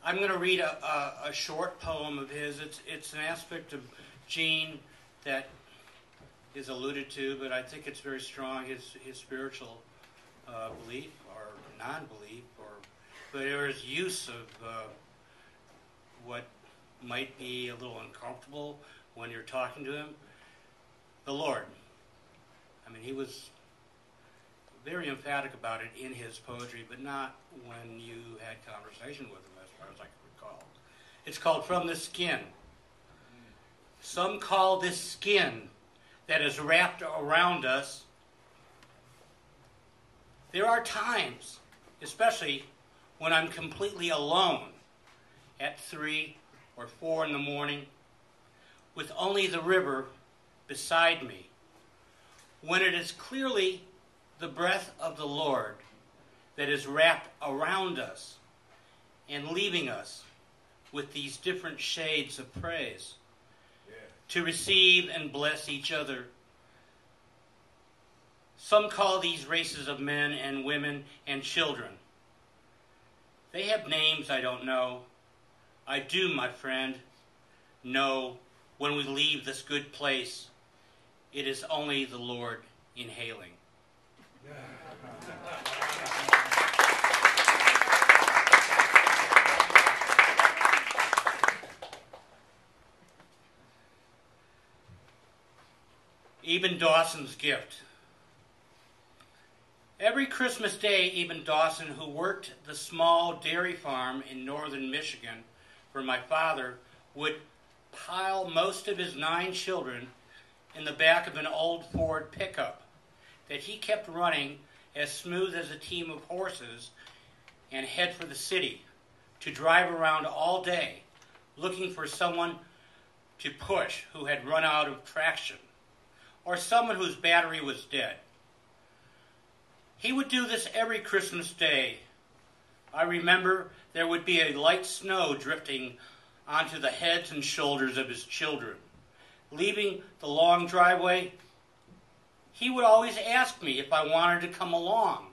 I'm going to read a short poem of his. It's an aspect of Gene that is alluded to, but I think it's very strong, his spiritual belief or non-belief, but his use of what might be a little uncomfortable when you're talking to him. The Lord. I mean, he was very emphatic about it in his poetry, but not when you had conversation with him, as far as I can recall. It's called From the Skin. Some call this skin that is wrapped around us. There are times, especially when I'm completely alone at 3 or 4 in the morning, with only the river beside me, when it is clearly the breath of the Lord that is wrapped around us and leaving us with these different shades of praise to receive and bless each other. Some call these races of men and women and children. They have names I don't know. I do, my friend, know when we leave this good place, it is only the Lord inhaling. Eben Dawson's gift. Every Christmas Day, Eben Dawson, who worked the small dairy farm in northern Michigan for my father, would pile most of his 9 children in the back of an old Ford pickup that he kept running as smooth as a team of horses and head for the city to drive around all day looking for someone to push who had run out of traction or someone whose battery was dead. He would do this every Christmas Day. I remember there would be a light snow drifting onto the heads and shoulders of his children. Leaving the long driveway, he would always ask me if I wanted to come along,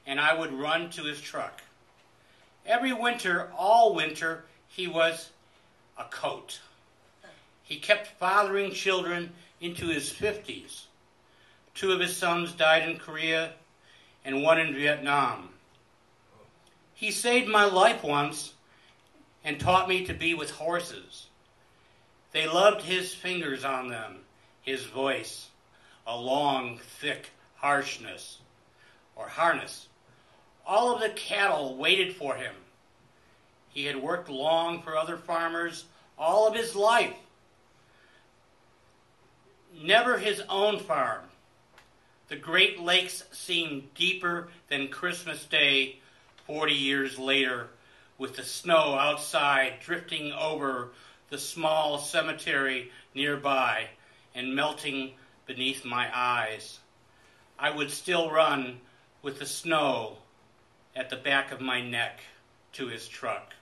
and I would run to his truck. Every winter, all winter, he was a coat. He kept fathering children into his 50s. 2 of his sons died in Korea and 1 in Vietnam. He saved my life once and taught me to be with horses. They loved his fingers on them, his voice, a long, thick harshness or harness. All of the cattle waited for him. He had worked long for other farmers all of his life. Never his own farm. The Great Lakes seemed deeper than Christmas Day 40 years later, with the snow outside drifting over the small cemetery nearby and melting beneath my eyes. I would still run with the snow at the back of my neck to his truck.